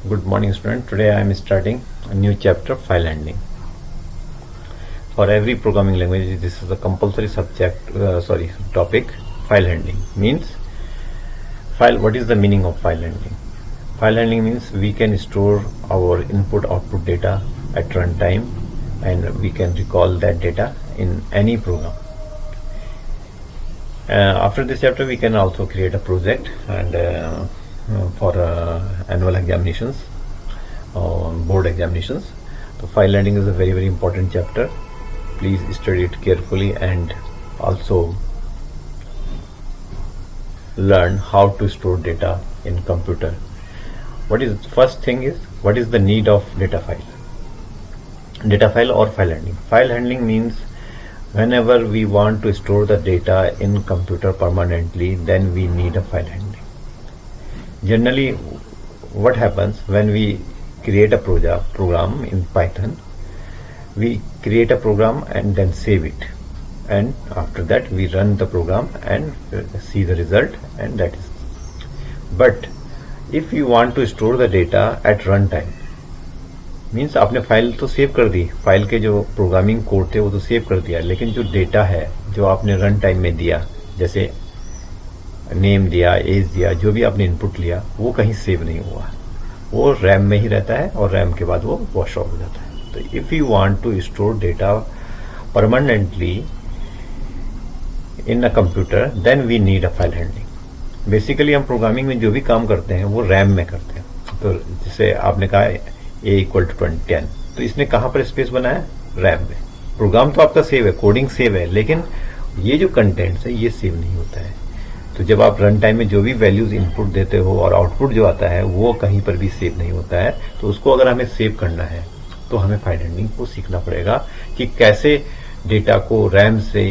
Good morning, student. Today I am starting a new chapter, file handling. For every programming language, this is a compulsory topic. File handling means file. What is the meaning of file handling? File handling means we can store our input-output data at runtime, and we can recall that data in any program. After this chapter, we can also create a project and for annual examinations or board examinations. So file handling is a very important chapter. Please study it carefully and also learn how to store data in computer. First thing is, what is the need of data file or file handling? File handling means whenever we want to store the data in computer permanently, then we need a file handling. Generally, what happens when we create a program in Python, we create a program and then save it, and after that we run the program and see the result, and that is. But if you want to store the data at runtime, means आपने file तो save कर दी, file के जो programming code थे वो तो save कर दिया, लेकिन जो डेटा है जो आपने रन टाइम में दिया, जैसे नेम दिया, एज दिया, जो भी आपने इनपुट लिया, वो कहीं सेव नहीं हुआ, वो रैम में ही रहता है और रैम के बाद वो वॉश आउट हो जाता है. तो if you want to store data permanently in a computer, then we need a file handling. Basically हम प्रोग्रामिंग में जो भी काम करते हैं वो रैम में करते हैं. तो जैसे आपने कहा a = 10, तो इसने कहां पर स्पेस बनाया? रैम में. प्रोग्राम तो आपका सेव है, कोडिंग सेव है, लेकिन ये जो कंटेंट्स है ये सेव नहीं होता है. तो जब आप रन टाइम में जो भी वैल्यूज इनपुट देते हो और आउटपुट जो आता है वो कहीं पर भी सेव नहीं होता है. तो उसको अगर हमें सेव करना है तो हमें फाइल हैंडलिंग को सीखना पड़ेगा कि कैसे डेटा को रैम से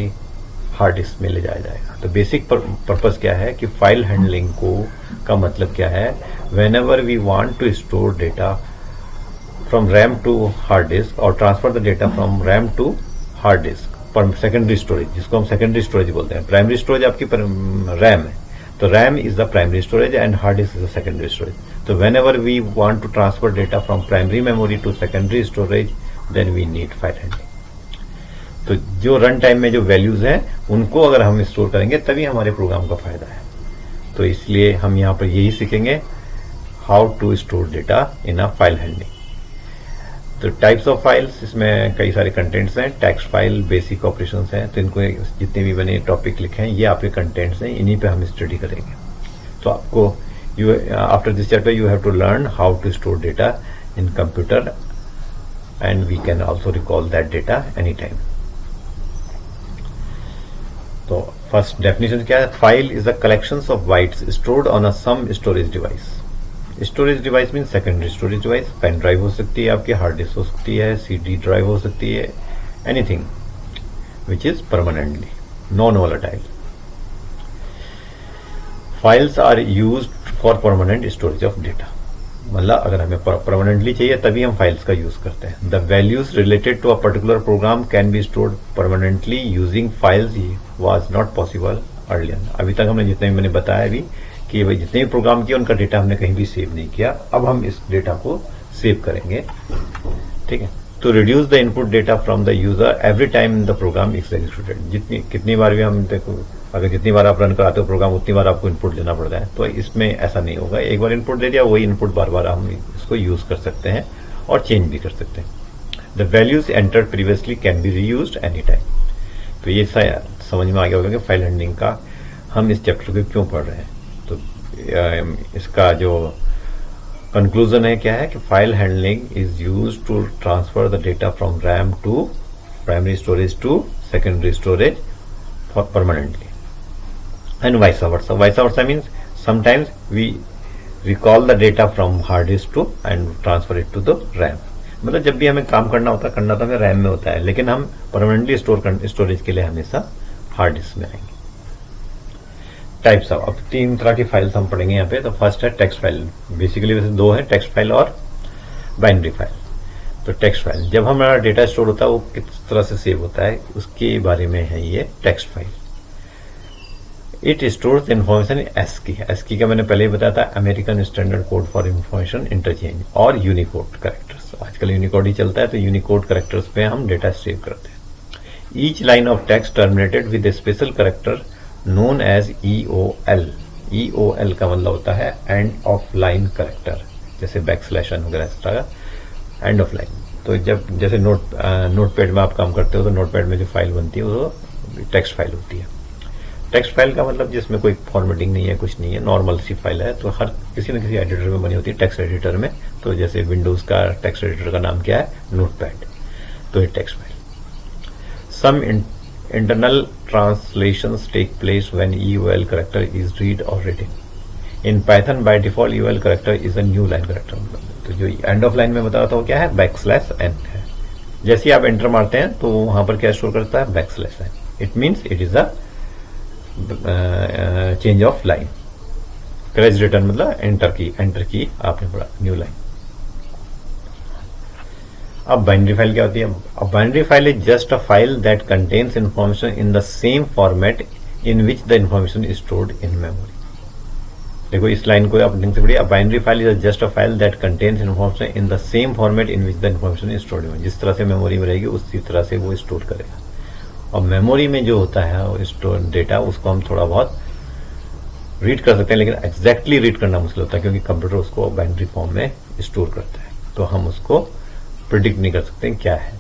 हार्ड डिस्क में ले जाया जाएगा. तो बेसिक पर्पस क्या है कि फाइल हैंडलिंग का मतलब क्या है? Whenever we want to store data from RAM to hard disk और transfer the data from RAM to hard disk पर सेकेंडरी स्टोरेज, जिसको हम सेकेंडरी स्टोरेज बोलते हैं. प्राइमरी स्टोरेज आपकी रैम है, तो RAM is the primary storage and hard disk is the secondary storage. तो whenever we want to transfer data from primary memory to secondary storage, then we need file handling. तो जो run time में जो values हैं उनको अगर हम store करेंगे तभी हमारे प्रोग्राम का फायदा है. तो इसलिए हम यहाँ पर यही सीखेंगे, how to store data in a file handling. तो टाइप्स ऑफ फाइल्स, इसमें कई सारे कंटेंट्स हैं. टेक्स्ट फाइल, बेसिक ऑपरेशंस हैं. तो इनको जितने भी मैंने टॉपिक लिखे हैं ये आपके कंटेंट्स हैं, इन्हीं पे हम स्टडी करेंगे. तो आपको after this chapter you have to learn how to store data in computer and we can also recall that data any time. तो फर्स्ट डेफिनेशन क्या है? File is a collection of bytes stored on a some storage device. Storage device mean secondary storage device. Pen drive हो सकती है, आपकी hard disk हो सकती है, CD ड्राइव हो सकती है, anything which is permanently non volatile. Files are used for permanent storage of data. मतलब अगर हमें परमानेंटली चाहिए तभी हम फाइल्स का यूज करते हैं. The values related to a particular program can be stored permanently using files was not possible earlier. अभी तक हमने जितने मैंने बताया अभी कि भाई जितने भी प्रोग्राम किए उनका डेटा हमने कहीं भी सेव नहीं किया. अब हम इस डेटा को सेव करेंगे. ठीक है. तो reduce the input data from the user every time the program is executed. कितनी बार भी हम देखो, अगर जितनी बार आप रन कराते हो प्रोग्राम उतनी बार आपको इनपुट देना पड़ता है. तो इसमें ऐसा नहीं होगा. एक बार इनपुट दे दिया, वही इनपुट बार बार हम इसको यूज कर सकते हैं और चेंज भी कर सकते हैं. The values entered previously can be reused any time. तो ये समझ में आ गया होगा कि फाइल हैंडलिंग का हम इस चैप्टर को क्यों पढ़ रहे हैं. तो इसका जो कंक्लूजन है क्या है कि file handling is used to transfer the data from RAM to primary storage to secondary storage for permanently and vice versa. Vice versa means sometimes we recall the data from hard disk to and transfer it to the RAM. मतलब जब भी हमें काम करना तो हमें RAM में होता है, लेकिन हम परमानेंटली स्टोरेज के लिए हमेशा हार्ड डिस्क में आएंगे. टाइप्स ऑफ, अब 3 तरह की फाइल्स हम पढ़ेंगे यहाँ पे. तो फर्स्ट है टेक्स्ट फाइल. बेसिकली वैसे 2 है, टेक्स्ट फाइल और बाइनरी फाइल. तो टेक्स्ट फाइल, जब हमारा डेटा स्टोर होता है वो किस तरह से सेव होता है उसके बारे में है ये text file. It stores information ASCII. ASCII का मैंने पहले ही बताया था, American standard code for information interchange, और यूनिकोड कैरेक्टर्स। आजकल यूनिकोड ही चलता है, तो यूनिकोड कैरेक्टर्स पे हम डेटा सेव करते हैं। Each line of text terminated with a special character known as EOL। EOL का मतलब होता है एंड ऑफ लाइन कैरेक्टर, जैसे बैकस्लैश वगैरह इस तरह का एंड ऑफ लाइन। तो जब जैसे नोटपैड में आप काम करते हो तो नोटपैड में जो फाइल बनती है वो टेक्स्ट फाइल होती है। टेक्स्ट फाइल का मतलब जिसमें कोई फॉर्मेटिंग नहीं है, कुछ नहीं है, नॉर्मल सी फाइल है, तो हर किसी न किसी एडिटर में बनी होती है, टेक्स्ट एडिटर में। तो जैसे विंडोज का टेक्स्ट एडिटर का नाम क्या है, नोटपैड, तो ये text file. Some internal translations take place when EOL character is read or written. In Python by default EOL character is a new line character। तो जो एंड ऑफ लाइन में बता रहा था वो क्या है, बैकस्लैश n है। जैसे ही आप एंटर मारते हैं तो वहां पर क्या स्टोर करता है, backslash n। It means it is a change of line. Craze return मतलब एंटर की आपने पढ़ा, न्यू लाइन। अब बाइनरी फाइल क्या होती है? अब binary file is just a file that contains information in the same format in which the information is stored in memory. देखो इस लाइन को आप ढंग से पढ़िए। अ binary file is just a file that contains information in the same format in which the information is stored in. जिस तरह से मेमोरी में रहेगी उसी तरह से वो स्टोर करेगा। और मेमोरी में जो होता है वो स्टोर डेटा, उसको हम थोड़ा बहुत रीड कर सकते हैं, लेकिन एग्जैक्टली रीड करना मुश्किल होता है, क्योंकि कंप्यूटर उसको बाइनरी फॉर्म में स्टोर करता है, तो हम उसको प्रिडिक्ट नहीं कर सकते क्या है।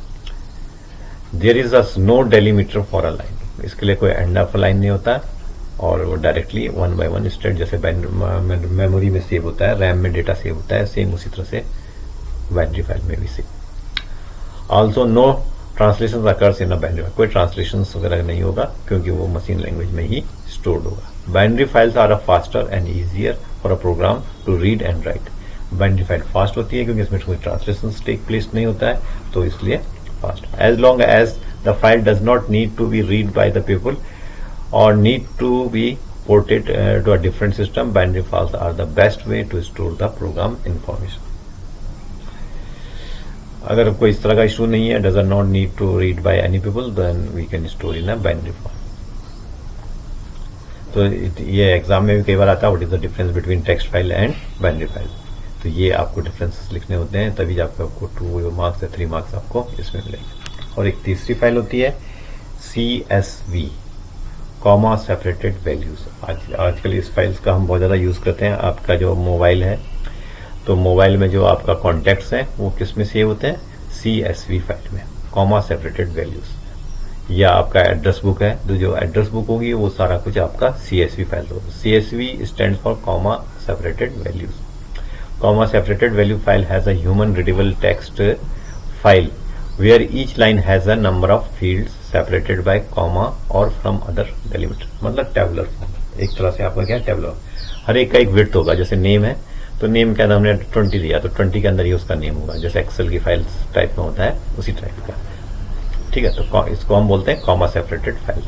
There is a no delimiter for a line. इसके लिए कोई एंड ऑफ लाइन नहीं होता, और वो डायरेक्टली 1 by 1 स्टेट जैसे मेमोरी में सेव होता है, रैम में डेटा सेव होता है, सेम उसी तरह से बाइनरी फाइल में भी save. Also no translation occurs in a binary file. कोई ट्रांसलेशन वगैरह नहीं होगा, क्योंकि वो मशीन लैंग्वेज में ही स्टोर्ड होगा। Binary files are a faster and easier for a program to read and write. Binary file fast होती है क्योंकि इसमें कोई ट्रांसलेशन टेक प्लेस नहीं होता है, तो इसलिए fast. As long as the file does not need to be read by the people और need to be ported to a different system, binary files are the best way to store the program information. अगर कोई इस तरह का issue नहीं है, does not need to read by any people, then we can store in a binary form. तो ये exam में भी कई बार आता है, what is the difference between text file and binary file. तो ये आपको डिफरेंसेस लिखने होते हैं, तभी आपको 2 मार्क्स या 3 मार्क्स आपको इसमें मिलेंगे। और एक तीसरी फाइल होती है CSV, कॉमा सेपरेटेड वैल्यूज। आजकल इस फाइल्स का हम बहुत ज़्यादा यूज़ करते हैं। आपका जो मोबाइल है, तो मोबाइल में जो आपका कॉन्टैक्ट्स हैं वो किस में सेव होते हैं, CSV फाइल में, कॉमा सेपरेटेड वैल्यूज। या आपका एड्रेस बुक है, तो जो एड्रेस बुक होगी वो सारा कुछ आपका CSV फाइल होगा। CSV stand for comma separated values. Comma separated value file has a human readable text file where each line has a number of fields separated by comma or from other delimiter। मतलब tabular form. एक तरह से आपका क्या tabular, हर एक का एक width होगा। जैसे नेम है, तो नेम के अंदर हमने 20 दिया, तो 20 के अंदर ही उसका नेम होगा, जैसे एक्सेल की फाइल टाइप में होता है उसी टाइप का। ठीक है, तो इसको हम बोलते हैं comma separated file.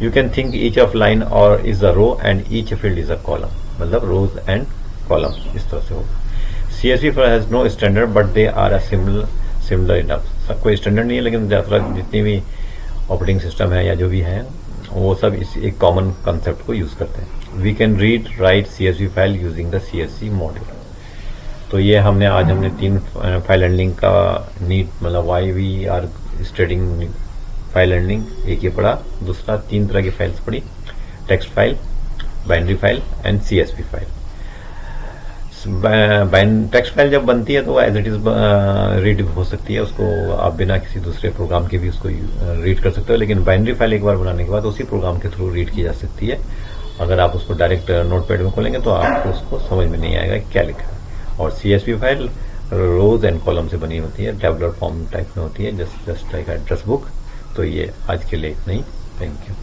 You can think each of line और is a row and each field is a column, मतलब रोज एंड कॉलम इस तरह से होगा। CSV file has no standard but they are similar enough. कोई standard नहीं है, लेकिन ज़्यादातर जितनी भी ऑपरेटिंग सिस्टम है या जो भी है वो सब इस एक कॉमन कंसेप्ट को यूज करते हैं। We can read write CSV file using the CSV module. तो ये हमने 3 फाइल हैंडलिंग का नीड, मतलब why we are studying file handling, एक ये पढ़ा। दूसरा 3 तरह की फाइल्स पढ़ी, text file, binary file and CSV file. Text file जब बनती है तो एज इट इज रीड हो सकती है, उसको आप बिना किसी दूसरे प्रोग्राम के भी उसको रीड कर सकते हो। लेकिन बाइनरी फाइल एक बार बनाने के बाद उसी प्रोग्राम के थ्रू रीड की जा सकती है। अगर आप उसको डायरेक्ट नोटपैड में खोलेंगे तो आपको उसको समझ में नहीं आएगा क्या लिखा है। और CSV file rows and column से बनी होती है, टेबुलर फॉर्म टाइप में होती है, जस्ट लाइक एड्रेस बुक। तो ये आज के लिए इतना ही। Thank you.